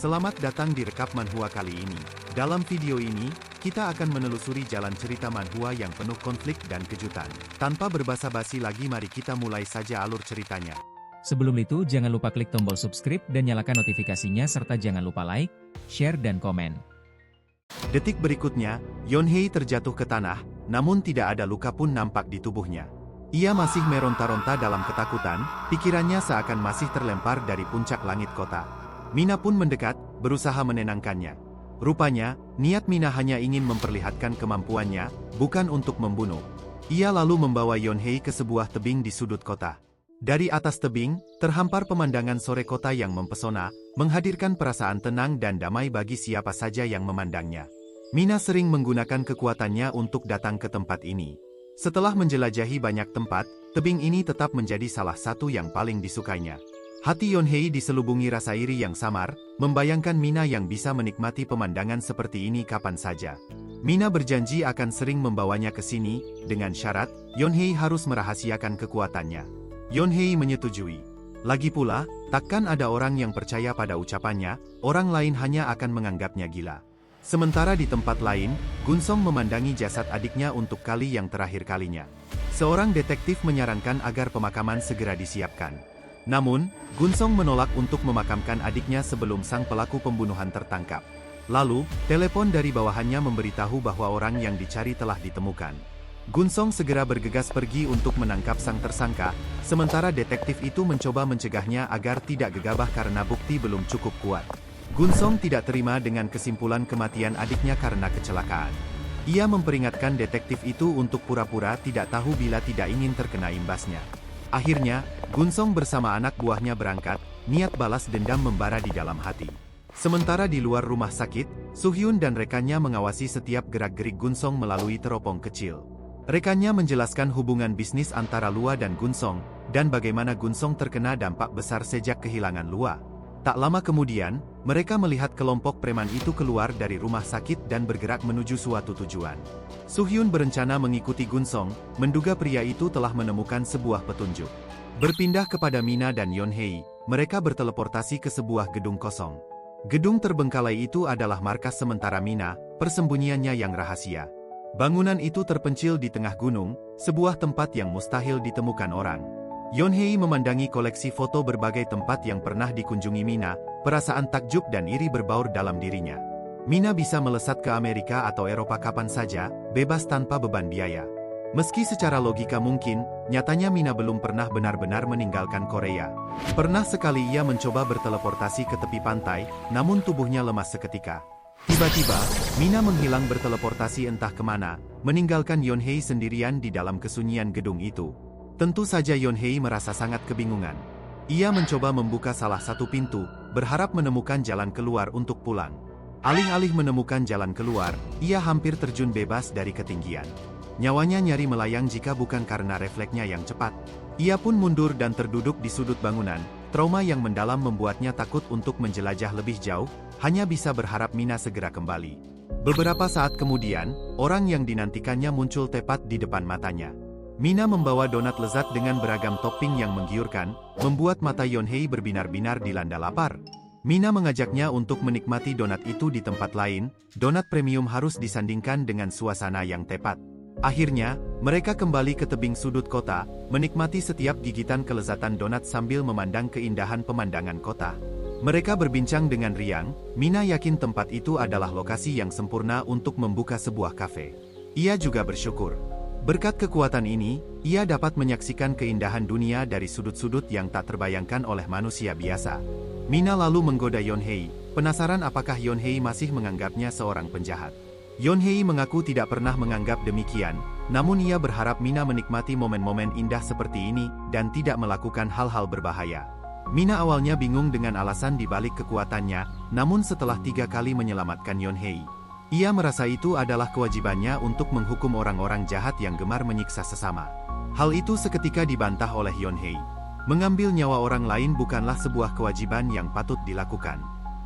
Selamat datang di Rekap Manhwa kali ini. Dalam video ini, kita akan menelusuri jalan cerita manhwa yang penuh konflik dan kejutan. Tanpa berbasa-basi lagi, mari kita mulai saja alur ceritanya. Sebelum itu, jangan lupa klik tombol subscribe dan nyalakan notifikasinya serta jangan lupa like, share dan komen. Detik berikutnya, Yeonhei terjatuh ke tanah, namun tidak ada luka pun nampak di tubuhnya. Ia masih meronta-ronta dalam ketakutan, pikirannya seakan masih terlempar dari puncak langit kota. Mina pun mendekat, berusaha menenangkannya. Rupanya, niat Mina hanya ingin memperlihatkan kemampuannya, bukan untuk membunuh. Ia lalu membawa Yeonhei ke sebuah tebing di sudut kota. Dari atas tebing, terhampar pemandangan sore kota yang mempesona, menghadirkan perasaan tenang dan damai bagi siapa saja yang memandangnya. Mina sering menggunakan kekuatannya untuk datang ke tempat ini. Setelah menjelajahi banyak tempat, tebing ini tetap menjadi salah satu yang paling disukainya. Hati Yeonhei diselubungi rasa iri yang samar, membayangkan Mina yang bisa menikmati pemandangan seperti ini kapan saja. Mina berjanji akan sering membawanya ke sini, dengan syarat, Yeonhei harus merahasiakan kekuatannya. Yeonhei menyetujui. Lagi pula, takkan ada orang yang percaya pada ucapannya, orang lain hanya akan menganggapnya gila. Sementara di tempat lain, Gunsong memandangi jasad adiknya untuk kali yang terakhir kalinya. Seorang detektif menyarankan agar pemakaman segera disiapkan. Namun, Gunsong menolak untuk memakamkan adiknya sebelum sang pelaku pembunuhan tertangkap. Lalu, telepon dari bawahannya memberitahu bahwa orang yang dicari telah ditemukan. Gunsong segera bergegas pergi untuk menangkap sang tersangka, sementara detektif itu mencoba mencegahnya agar tidak gegabah karena bukti belum cukup kuat. Gunsong tidak terima dengan kesimpulan kematian adiknya karena kecelakaan. Ia memperingatkan detektif itu untuk pura-pura tidak tahu bila tidak ingin terkena imbasnya. Akhirnya, Gunsong bersama anak buahnya berangkat, niat balas dendam membara di dalam hati. Sementara di luar rumah sakit, Suhyun dan rekannya mengawasi setiap gerak-gerik Gunsong melalui teropong kecil. Rekannya menjelaskan hubungan bisnis antara Lua dan Gunsong, dan bagaimana Gunsong terkena dampak besar sejak kehilangan Lua. Tak lama kemudian, mereka melihat kelompok preman itu keluar dari rumah sakit dan bergerak menuju suatu tujuan. Suhyun berencana mengikuti Gunsong, menduga pria itu telah menemukan sebuah petunjuk. Berpindah kepada Mina dan Yeonhei, mereka berteleportasi ke sebuah gedung kosong. Gedung terbengkalai itu adalah markas sementara Mina, persembunyiannya yang rahasia. Bangunan itu terpencil di tengah gunung, sebuah tempat yang mustahil ditemukan orang. Yeonhei memandangi koleksi foto berbagai tempat yang pernah dikunjungi Mina, perasaan takjub dan iri berbaur dalam dirinya. Mina bisa melesat ke Amerika atau Eropa kapan saja, bebas tanpa beban biaya. Meski secara logika mungkin, nyatanya Mina belum pernah benar-benar meninggalkan Korea. Pernah sekali ia mencoba berteleportasi ke tepi pantai, namun tubuhnya lemas seketika. Tiba-tiba, Mina menghilang berteleportasi entah kemana, meninggalkan Yeonhei sendirian di dalam kesunyian gedung itu. Tentu saja Yeonhei merasa sangat kebingungan. Ia mencoba membuka salah satu pintu, berharap menemukan jalan keluar untuk pulang. Alih-alih menemukan jalan keluar, ia hampir terjun bebas dari ketinggian. Nyawanya nyari melayang jika bukan karena refleksnya yang cepat. Ia pun mundur dan terduduk di sudut bangunan. Trauma yang mendalam membuatnya takut untuk menjelajah lebih jauh, hanya bisa berharap Mina segera kembali. Beberapa saat kemudian, orang yang dinantikannya muncul tepat di depan matanya. Mina membawa donat lezat dengan beragam topping yang menggiurkan, membuat mata Yeonhei berbinar-binar dilanda lapar. Mina mengajaknya untuk menikmati donat itu di tempat lain, donat premium harus disandingkan dengan suasana yang tepat. Akhirnya, mereka kembali ke tebing sudut kota, menikmati setiap gigitan kelezatan donat sambil memandang keindahan pemandangan kota. Mereka berbincang dengan riang, Mina yakin tempat itu adalah lokasi yang sempurna untuk membuka sebuah kafe. Ia juga bersyukur. Berkat kekuatan ini, ia dapat menyaksikan keindahan dunia dari sudut-sudut yang tak terbayangkan oleh manusia biasa. Mina lalu menggoda Yeonhei, penasaran apakah Yeonhei masih menganggapnya seorang penjahat. Yeonhei mengaku tidak pernah menganggap demikian, namun ia berharap Mina menikmati momen-momen indah seperti ini dan tidak melakukan hal-hal berbahaya. Mina awalnya bingung dengan alasan di balik kekuatannya, namun setelah 3 kali menyelamatkan Yeonhei, ia merasa itu adalah kewajibannya untuk menghukum orang-orang jahat yang gemar menyiksa sesama. Hal itu seketika dibantah oleh Yeonhei. Mengambil nyawa orang lain bukanlah sebuah kewajiban yang patut dilakukan.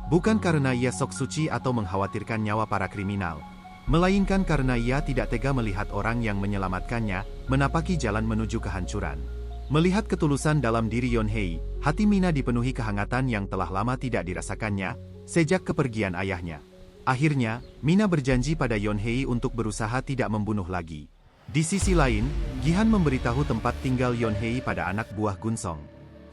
Bukan karena ia sok suci atau mengkhawatirkan nyawa para kriminal, melainkan karena ia tidak tega melihat orang yang menyelamatkannya menapaki jalan menuju kehancuran. Melihat ketulusan dalam diri Yeonhei, hati Mina dipenuhi kehangatan yang telah lama tidak dirasakannya. sejak kepergian ayahnya. Akhirnya, Mina berjanji pada Yonhei untuk berusaha tidak membunuh lagi. Di sisi lain, Gihan memberitahu tempat tinggal Yonhei pada anak buah Gunsong.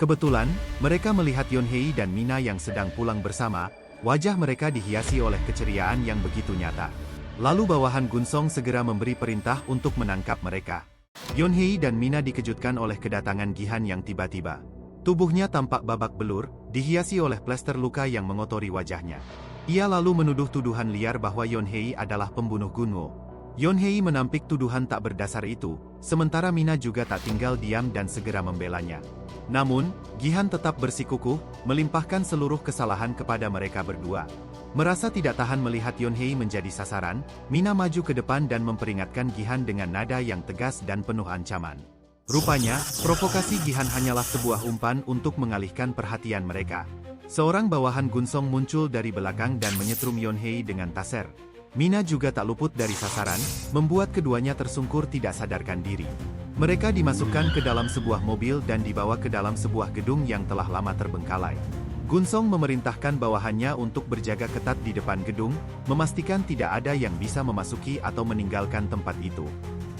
Kebetulan, mereka melihat Yonhei dan Mina yang sedang pulang bersama, wajah mereka dihiasi oleh keceriaan yang begitu nyata. Lalu bawahan Gunsong segera memberi perintah untuk menangkap mereka. Yonhei dan Mina dikejutkan oleh kedatangan Gihan yang tiba-tiba. Tubuhnya tampak babak belur, dihiasi oleh plester luka yang mengotori wajahnya. Ia lalu menuduh tuduhan liar bahwa Yonhei adalah pembunuh Gunwo. Yonhei menampik tuduhan tak berdasar itu, sementara Mina juga tak tinggal diam dan segera membelanya. Namun, Gihan tetap bersikukuh, melimpahkan seluruh kesalahan kepada mereka berdua. Merasa tidak tahan melihat Yonhei menjadi sasaran, Mina maju ke depan dan memperingatkan Gihan dengan nada yang tegas dan penuh ancaman. Rupanya, provokasi Gihan hanyalah sebuah umpan untuk mengalihkan perhatian mereka. Seorang bawahan Gunsong muncul dari belakang dan menyetrum Yonhei dengan taser. Mina juga tak luput dari sasaran, membuat keduanya tersungkur tidak sadarkan diri. Mereka dimasukkan ke dalam sebuah mobil dan dibawa ke dalam sebuah gedung yang telah lama terbengkalai. Gunsong memerintahkan bawahannya untuk berjaga ketat di depan gedung, memastikan tidak ada yang bisa memasuki atau meninggalkan tempat itu.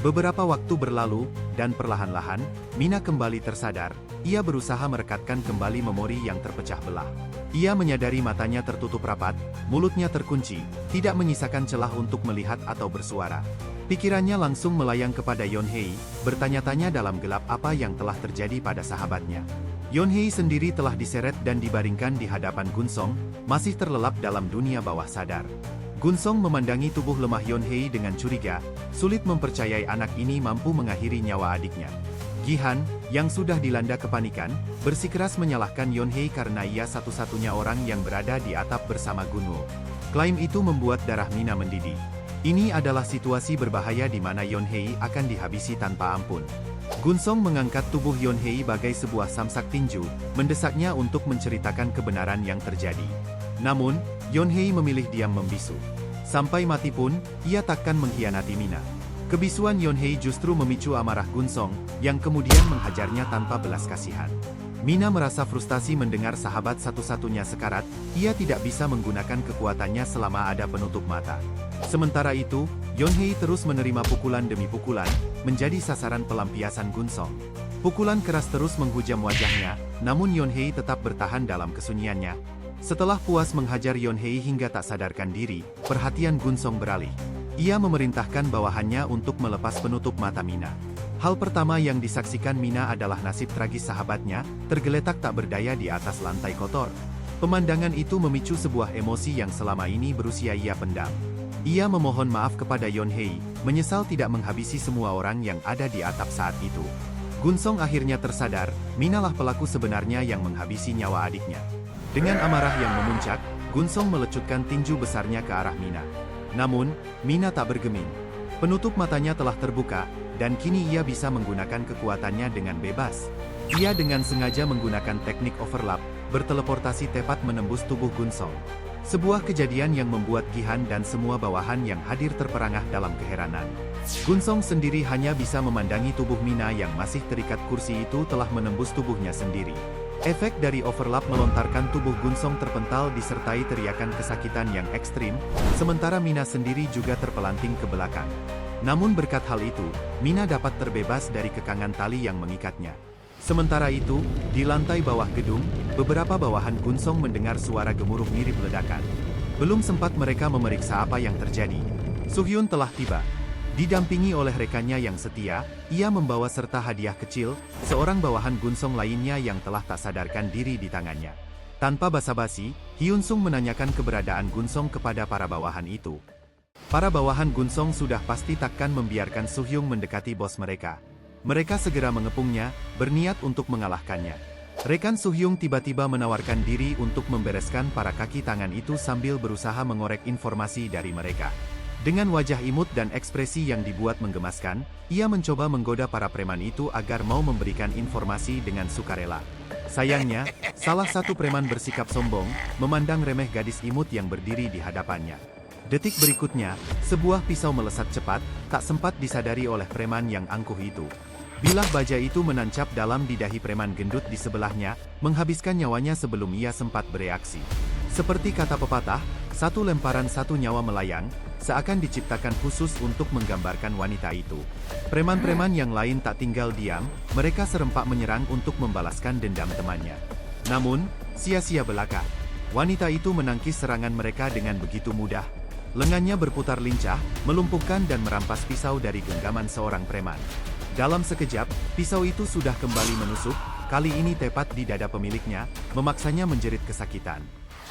Beberapa waktu berlalu, dan perlahan-lahan, Mina kembali tersadar. Ia berusaha merekatkan kembali memori yang terpecah belah. Ia menyadari matanya tertutup rapat, mulutnya terkunci, tidak menyisakan celah untuk melihat atau bersuara. Pikirannya langsung melayang kepada Yonhei, bertanya-tanya dalam gelap apa yang telah terjadi pada sahabatnya. Yonhei sendiri telah diseret dan dibaringkan di hadapan Gunsong, masih terlelap dalam dunia bawah sadar. Gunsong memandangi tubuh lemah Yonhei dengan curiga, sulit mempercayai anak ini mampu mengakhiri nyawa adiknya. Gihan, yang sudah dilanda kepanikan, bersikeras menyalahkan Yonhei karena ia satu-satunya orang yang berada di atap bersama Gunwo. Klaim itu membuat darah Mina mendidih. Ini adalah situasi berbahaya di mana Yonhei akan dihabisi tanpa ampun. Gunsong mengangkat tubuh Yonhei bagai sebuah samsak tinju, mendesaknya untuk menceritakan kebenaran yang terjadi. Namun, Yonhei memilih diam membisu. Sampai mati pun, ia takkan mengkhianati Mina. Kebisuan Yonhei justru memicu amarah Gunsong, yang kemudian menghajarnya tanpa belas kasihan. Mina merasa frustasi mendengar sahabat satu-satunya sekarat, ia tidak bisa menggunakan kekuatannya selama ada penutup mata. Sementara itu, Yonhei terus menerima pukulan demi pukulan, menjadi sasaran pelampiasan Gunsong. Pukulan keras terus menghujam wajahnya, namun Yonhei tetap bertahan dalam kesunyiannya. Setelah puas menghajar Yonhei hingga tak sadarkan diri, perhatian Gunsong beralih. Ia memerintahkan bawahannya untuk melepas penutup mata Mina. Hal pertama yang disaksikan Mina adalah nasib tragis sahabatnya, tergeletak tak berdaya di atas lantai kotor. Pemandangan itu memicu sebuah emosi yang selama ini berusia ia pendam. Ia memohon maaf kepada Yonhei, menyesal tidak menghabisi semua orang yang ada di atap saat itu. Gunsong akhirnya tersadar, Minalah pelaku sebenarnya yang menghabisi nyawa adiknya. Dengan amarah yang memuncak, Gunsong melecutkan tinju besarnya ke arah Mina. Namun, Mina tak bergeming. Penutup matanya telah terbuka, dan kini ia bisa menggunakan kekuatannya dengan bebas. Ia dengan sengaja menggunakan teknik overlap, berteleportasi tepat menembus tubuh Gunsong. Sebuah kejadian yang membuat Gihan dan semua bawahan yang hadir terperangah dalam keheranan. Gunsong sendiri hanya bisa memandangi tubuh Mina yang masih terikat kursi itu telah menembus tubuhnya sendiri. Efek dari overlap melontarkan tubuh Gunsong terpental disertai teriakan kesakitan yang ekstrim, sementara Mina sendiri juga terpelanting ke belakang. Namun berkat hal itu, Mina dapat terbebas dari kekangan tali yang mengikatnya. Sementara itu, di lantai bawah gedung, beberapa bawahan Gunsong mendengar suara gemuruh mirip ledakan. Belum sempat mereka memeriksa apa yang terjadi, Suhyun telah tiba. Didampingi oleh rekannya yang setia, ia membawa serta hadiah kecil, seorang bawahan Gunsong lainnya yang telah tak sadarkan diri di tangannya. Tanpa basa-basi, Hyun Sung menanyakan keberadaan Gunsong kepada para bawahan itu. Para bawahan Gunsong sudah pasti takkan membiarkan Suhyun mendekati bos mereka. Mereka segera mengepungnya, berniat untuk mengalahkannya. Rekan Suhyun tiba-tiba menawarkan diri untuk membereskan para kaki tangan itu sambil berusaha mengorek informasi dari mereka. Dengan wajah imut dan ekspresi yang dibuat menggemaskan, ia mencoba menggoda para preman itu agar mau memberikan informasi dengan sukarela. Sayangnya, salah satu preman bersikap sombong, memandang remeh gadis imut yang berdiri di hadapannya. Detik berikutnya, sebuah pisau melesat cepat, tak sempat disadari oleh preman yang angkuh itu. Bilah baja itu menancap dalam di dahi preman gendut di sebelahnya, menghabiskan nyawanya sebelum ia sempat bereaksi. Seperti kata pepatah, satu lemparan satu nyawa melayang, seakan diciptakan khusus untuk menggambarkan wanita itu. Preman-preman yang lain tak tinggal diam, mereka serempak menyerang untuk membalaskan dendam temannya. Namun, sia-sia belaka. Wanita itu menangkis serangan mereka dengan begitu mudah. Lengannya berputar lincah, melumpuhkan dan merampas pisau dari genggaman seorang preman. Dalam sekejap, pisau itu sudah kembali menusuk, kali ini tepat di dada pemiliknya, memaksanya menjerit kesakitan.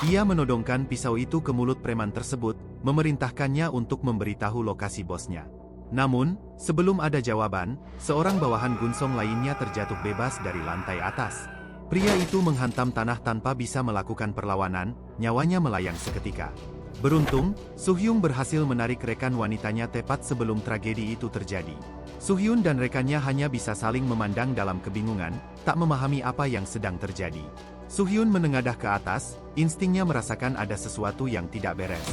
Ia menodongkan pisau itu ke mulut preman tersebut, memerintahkannya untuk memberitahu lokasi bosnya. Namun, sebelum ada jawaban, seorang bawahan Gunsong lainnya terjatuh bebas dari lantai atas. Pria itu menghantam tanah tanpa bisa melakukan perlawanan, nyawanya melayang seketika. Beruntung, Suhyun berhasil menarik rekan wanitanya tepat sebelum tragedi itu terjadi. Suhyun dan rekannya hanya bisa saling memandang dalam kebingungan, tak memahami apa yang sedang terjadi. Suhyun menengadah ke atas, instingnya merasakan ada sesuatu yang tidak beres.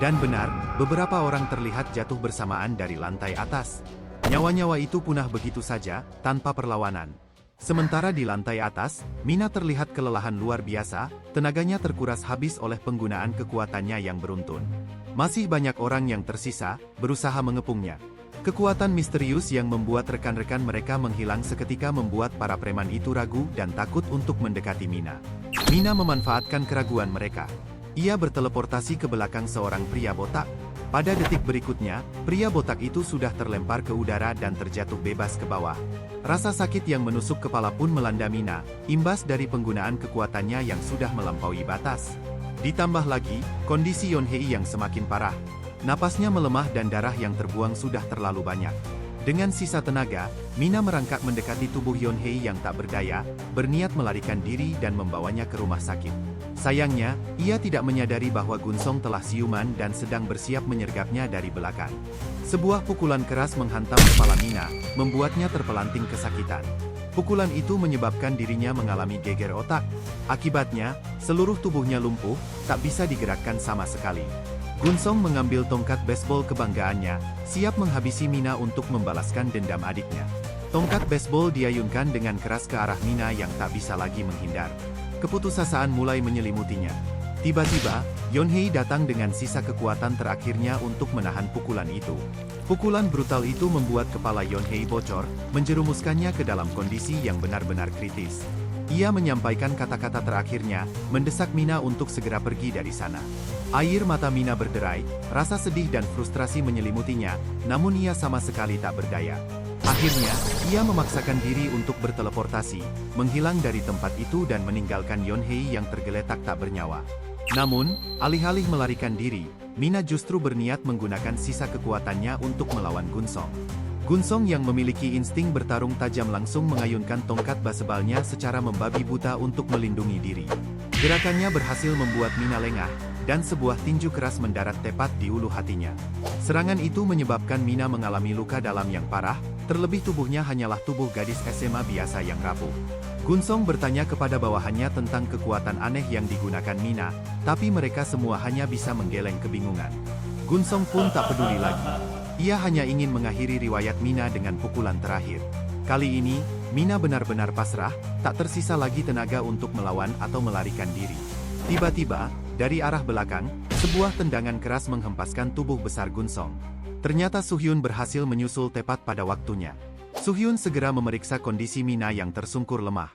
Dan benar, beberapa orang terlihat jatuh bersamaan dari lantai atas. Nyawa-nyawa itu punah begitu saja, tanpa perlawanan. Sementara di lantai atas, Mina terlihat kelelahan luar biasa, tenaganya terkuras habis oleh penggunaan kekuatannya yang beruntun. Masih banyak orang yang tersisa, berusaha mengepungnya. Kekuatan misterius yang membuat rekan-rekan mereka menghilang seketika membuat para preman itu ragu dan takut untuk mendekati Mina. Mina memanfaatkan keraguan mereka. Ia berteleportasi ke belakang seorang pria botak. Pada detik berikutnya, pria botak itu sudah terlempar ke udara dan terjatuh bebas ke bawah. Rasa sakit yang menusuk kepala pun melanda Mina, imbas dari penggunaan kekuatannya yang sudah melampaui batas. Ditambah lagi, kondisi Yeonhei yang semakin parah. Napasnya melemah dan darah yang terbuang sudah terlalu banyak. Dengan sisa tenaga, Mina merangkak mendekati tubuh Yeonhei yang tak berdaya, berniat melarikan diri dan membawanya ke rumah sakit. Sayangnya, ia tidak menyadari bahwa Gunsong telah siuman dan sedang bersiap menyergapnya dari belakang. Sebuah pukulan keras menghantam kepala Mina, membuatnya terpelanting kesakitan. Pukulan itu menyebabkan dirinya mengalami geger otak. Akibatnya, seluruh tubuhnya lumpuh, tak bisa digerakkan sama sekali. Gunsong mengambil tongkat baseball kebanggaannya, siap menghabisi Mina untuk membalaskan dendam adiknya. Tongkat baseball diayunkan dengan keras ke arah Mina yang tak bisa lagi menghindar. Keputusasaan mulai menyelimutinya. Tiba-tiba, Yeonhei datang dengan sisa kekuatan terakhirnya untuk menahan pukulan itu. Pukulan brutal itu membuat kepala Yeonhei bocor, menjerumuskannya ke dalam kondisi yang benar-benar kritis. Ia menyampaikan kata-kata terakhirnya, mendesak Mina untuk segera pergi dari sana. Air mata Mina berderai, rasa sedih dan frustrasi menyelimutinya, namun ia sama sekali tak berdaya. Akhirnya, ia memaksakan diri untuk berteleportasi, menghilang dari tempat itu dan meninggalkan Yeonhei yang tergeletak tak bernyawa. Namun, alih-alih melarikan diri, Mina justru berniat menggunakan sisa kekuatannya untuk melawan Gunsong. Gunsong yang memiliki insting bertarung tajam langsung mengayunkan tongkat basebalnya secara membabi buta untuk melindungi diri. Gerakannya berhasil membuat Mina lengah, dan sebuah tinju keras mendarat tepat di ulu hatinya. Serangan itu menyebabkan Mina mengalami luka dalam yang parah, terlebih tubuhnya hanyalah tubuh gadis SMA biasa yang rapuh. Gunsong bertanya kepada bawahannya tentang kekuatan aneh yang digunakan Mina, tapi mereka semua hanya bisa menggeleng kebingungan. Gunsong pun tak peduli lagi. Ia hanya ingin mengakhiri riwayat Mina dengan pukulan terakhir. Kali ini, Mina benar-benar pasrah, tak tersisa lagi tenaga untuk melawan atau melarikan diri. Tiba-tiba, dari arah belakang, sebuah tendangan keras menghempaskan tubuh besar Gunsong. Ternyata Suhyun berhasil menyusul tepat pada waktunya. Suhyun segera memeriksa kondisi Mina yang tersungkur lemah.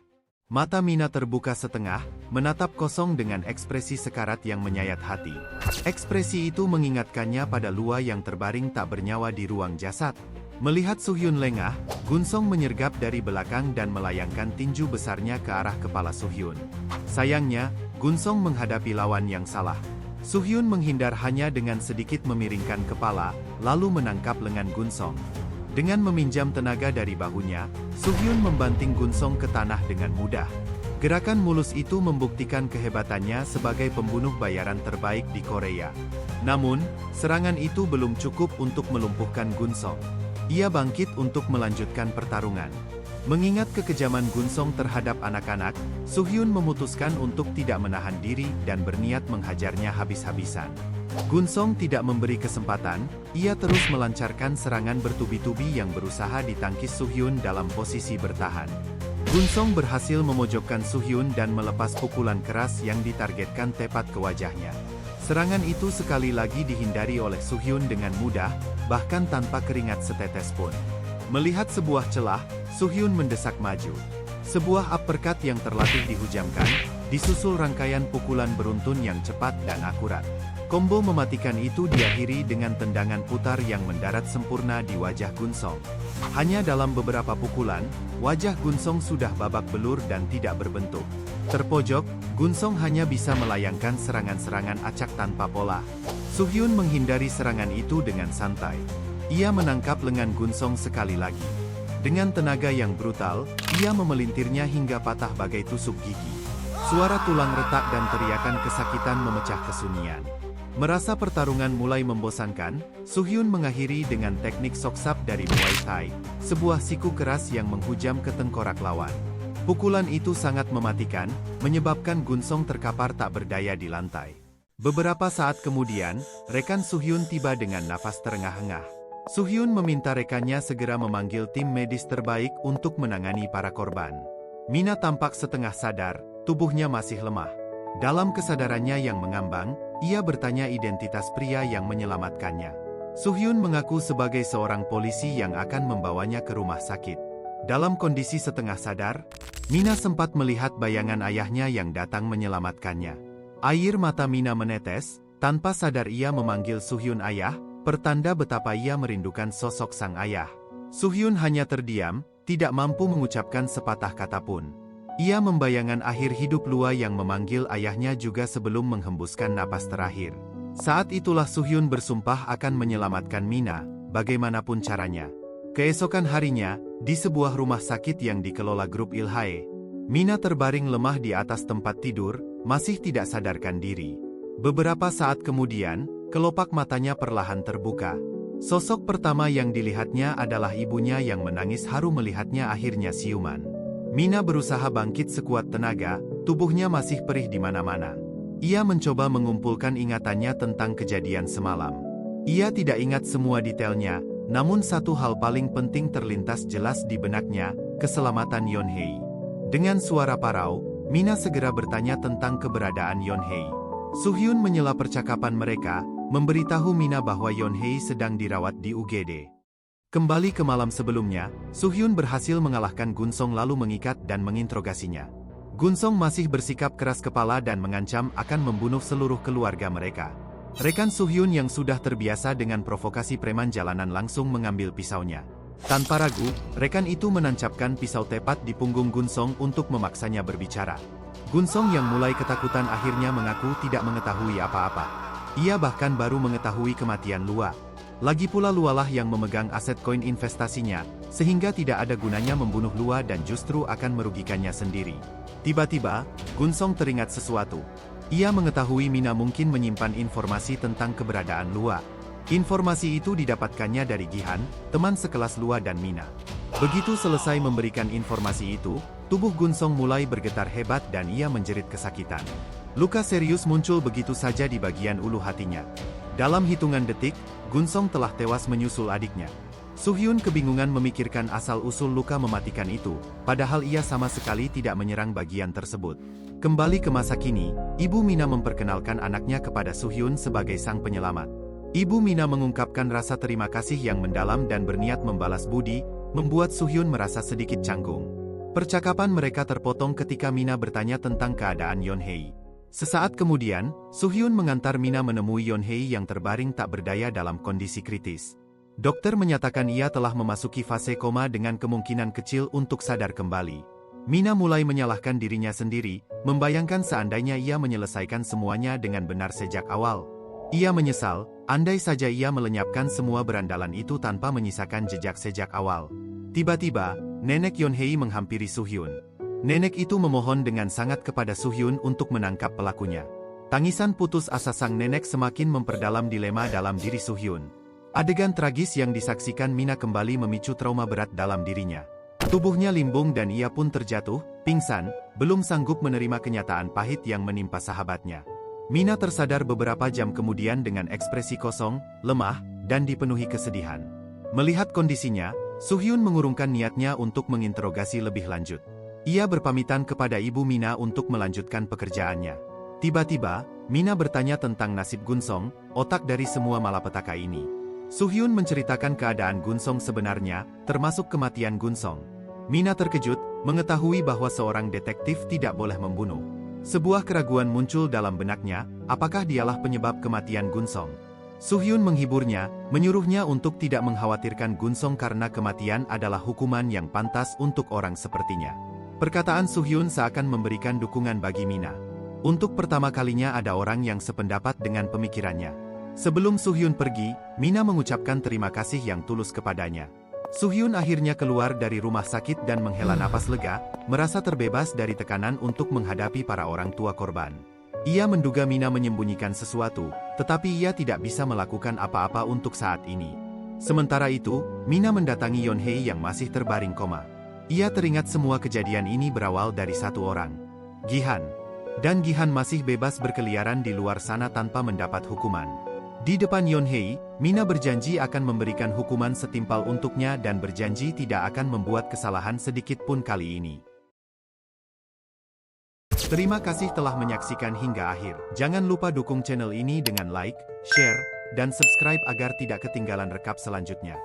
Mata Mina terbuka setengah, menatap kosong dengan ekspresi sekarat yang menyayat hati. Ekspresi itu mengingatkannya pada Lua yang terbaring tak bernyawa di ruang jasad. Melihat Suhyun lengah, Gunsong menyergap dari belakang dan melayangkan tinju besarnya ke arah kepala Suhyun. Sayangnya, Gunsong menghadapi lawan yang salah. Suhyun menghindar hanya dengan sedikit memiringkan kepala, lalu menangkap lengan Gunsong. Dengan meminjam tenaga dari bahunya, Suhyun membanting Gunsong ke tanah dengan mudah. Gerakan mulus itu membuktikan kehebatannya sebagai pembunuh bayaran terbaik di Korea. Namun, serangan itu belum cukup untuk melumpuhkan Gunsong. Ia bangkit untuk melanjutkan pertarungan. Mengingat kekejaman Gunsong terhadap anak-anak, Suhyun memutuskan untuk tidak menahan diri dan berniat menghajarnya habis-habisan. Gunsong tidak memberi kesempatan, ia terus melancarkan serangan bertubi-tubi yang berusaha ditangkis Suhyun dalam posisi bertahan. Gunsong berhasil memojokkan Suhyun dan melepas pukulan keras yang ditargetkan tepat ke wajahnya. Serangan itu sekali lagi dihindari oleh Suhyun dengan mudah, bahkan tanpa keringat setetes pun. Melihat sebuah celah, Suhyun mendesak maju. Sebuah uppercut yang terlatih dihujamkan, disusul rangkaian pukulan beruntun yang cepat dan akurat. Combo mematikan itu diakhiri dengan tendangan putar yang mendarat sempurna di wajah Gunsong. Hanya dalam beberapa pukulan, wajah Gunsong sudah babak belur dan tidak berbentuk. Terpojok, Gunsong hanya bisa melayangkan serangan-serangan acak tanpa pola. Suhyun menghindari serangan itu dengan santai. Ia menangkap lengan Gunsong sekali lagi. Dengan tenaga yang brutal, ia memelintirnya hingga patah bagai tusuk gigi. Suara tulang retak dan teriakan kesakitan memecah kesunyian. Merasa pertarungan mulai membosankan, Suhyun mengakhiri dengan teknik soksap dari Muay Thai, sebuah siku keras yang menghujam ke tengkorak lawan. Pukulan itu sangat mematikan, menyebabkan Gunsong terkapar tak berdaya di lantai. Beberapa saat kemudian, rekan Suhyun tiba dengan nafas terengah-engah. Suhyun meminta rekannya segera memanggil tim medis terbaik untuk menangani para korban. Mina tampak setengah sadar, tubuhnya masih lemah. Dalam kesadarannya yang mengambang, ia bertanya identitas pria yang menyelamatkannya. Suhyun mengaku sebagai seorang polisi yang akan membawanya ke rumah sakit. Dalam kondisi setengah sadar, Mina sempat melihat bayangan ayahnya yang datang menyelamatkannya. Air mata Mina menetes, tanpa sadar ia memanggil Suhyun ayah, pertanda betapa ia merindukan sosok sang ayah. Suhyun hanya terdiam, tidak mampu mengucapkan sepatah kata pun. Ia membayangkan akhir hidup Lua yang memanggil ayahnya juga sebelum menghembuskan napas terakhir. Saat itulah Suhyun bersumpah akan menyelamatkan Mina, bagaimanapun caranya. Keesokan harinya, di sebuah rumah sakit yang dikelola grup Ilhae, Mina terbaring lemah di atas tempat tidur, masih tidak sadarkan diri. Beberapa saat kemudian, kelopak matanya perlahan terbuka. Sosok pertama yang dilihatnya adalah ibunya yang menangis haru melihatnya akhirnya siuman. Mina berusaha bangkit sekuat tenaga, tubuhnya masih perih di mana-mana. Ia mencoba mengumpulkan ingatannya tentang kejadian semalam. Ia tidak ingat semua detailnya, namun satu hal paling penting terlintas jelas di benaknya, keselamatan Yonhei. Dengan suara parau, Mina segera bertanya tentang keberadaan Yonhei. Suhyun menyela percakapan mereka, memberitahu Mina bahwa Yonhei sedang dirawat di UGD. Kembali ke malam sebelumnya, Suhyun berhasil mengalahkan Gunsong lalu mengikat dan menginterogasinya. Gunsong masih bersikap keras kepala dan mengancam akan membunuh seluruh keluarga mereka. Rekan Suhyun yang sudah terbiasa dengan provokasi preman jalanan langsung mengambil pisaunya. Tanpa ragu, rekan itu menancapkan pisau tepat di punggung Gunsong untuk memaksanya berbicara. Gunsong yang mulai ketakutan akhirnya mengaku tidak mengetahui apa-apa. Ia bahkan baru mengetahui kematian Lua. Lagi pula Lualah yang memegang aset koin investasinya, sehingga tidak ada gunanya membunuh Lua dan justru akan merugikannya sendiri. Tiba-tiba, Gunsong teringat sesuatu. Ia mengetahui Mina mungkin menyimpan informasi tentang keberadaan Lua. Informasi itu didapatkannya dari Gihan, teman sekelas Lua dan Mina. Begitu selesai memberikan informasi itu, tubuh Gunsong mulai bergetar hebat dan ia menjerit kesakitan. Luka serius muncul begitu saja di bagian ulu hatinya. Dalam hitungan detik, Gunsong telah tewas menyusul adiknya. Suhyun kebingungan memikirkan asal-usul luka mematikan itu, padahal ia sama sekali tidak menyerang bagian tersebut. Kembali ke masa kini, Ibu Mina memperkenalkan anaknya kepada Suhyun sebagai sang penyelamat. Ibu Mina mengungkapkan rasa terima kasih yang mendalam dan berniat membalas budi, membuat Suhyun merasa sedikit canggung. Percakapan mereka terpotong ketika Mina bertanya tentang keadaan Yonhei. Sesaat kemudian, Suhyun mengantar Mina menemui Yonhei yang terbaring tak berdaya dalam kondisi kritis. Dokter menyatakan ia telah memasuki fase koma dengan kemungkinan kecil untuk sadar kembali. Mina mulai menyalahkan dirinya sendiri, membayangkan seandainya ia menyelesaikan semuanya dengan benar sejak awal. Ia menyesal, andai saja ia melenyapkan semua berandalan itu tanpa menyisakan jejak sejak awal. Tiba-tiba, Nenek Yonhei menghampiri Suhyun. Nenek itu memohon dengan sangat kepada Suhyun untuk menangkap pelakunya. Tangisan putus asa sang nenek semakin memperdalam dilema dalam diri Suhyun. Adegan tragis yang disaksikan Mina kembali memicu trauma berat dalam dirinya. Tubuhnya limbung dan ia pun terjatuh, pingsan, belum sanggup menerima kenyataan pahit yang menimpa sahabatnya. Mina tersadar beberapa jam kemudian dengan ekspresi kosong, lemah, dan dipenuhi kesedihan. Melihat kondisinya, Suhyun mengurungkan niatnya untuk menginterogasi lebih lanjut. Ia berpamitan kepada Ibu Mina untuk melanjutkan pekerjaannya. Tiba-tiba, Mina bertanya tentang nasib Gunsong, otak dari semua malapetaka ini. Suhyun menceritakan keadaan Gunsong sebenarnya, termasuk kematian Gunsong. Mina terkejut, mengetahui bahwa seorang detektif tidak boleh membunuh. Sebuah keraguan muncul dalam benaknya, apakah dialah penyebab kematian Gunsong? Suhyun menghiburnya, menyuruhnya untuk tidak mengkhawatirkan Gunsong karena kematian adalah hukuman yang pantas untuk orang sepertinya. Perkataan Suhyun seakan memberikan dukungan bagi Mina. Untuk pertama kalinya ada orang yang sependapat dengan pemikirannya. Sebelum Suhyun pergi, Mina mengucapkan terima kasih yang tulus kepadanya. Suhyun akhirnya keluar dari rumah sakit dan menghela napas lega, merasa terbebas dari tekanan untuk menghadapi para orang tua korban. Ia menduga Mina menyembunyikan sesuatu, tetapi ia tidak bisa melakukan apa-apa untuk saat ini. Sementara itu, Mina mendatangi Yeonhye yang masih terbaring koma. Ia teringat semua kejadian ini berawal dari satu orang, Gihan. Dan Gihan masih bebas berkeliaran di luar sana tanpa mendapat hukuman. Di depan Yeonhye, Mina berjanji akan memberikan hukuman setimpal untuknya dan berjanji tidak akan membuat kesalahan sedikit pun kali ini. Terima kasih telah menyaksikan hingga akhir. Jangan lupa dukung channel ini dengan like, share, dan subscribe agar tidak ketinggalan rekap selanjutnya.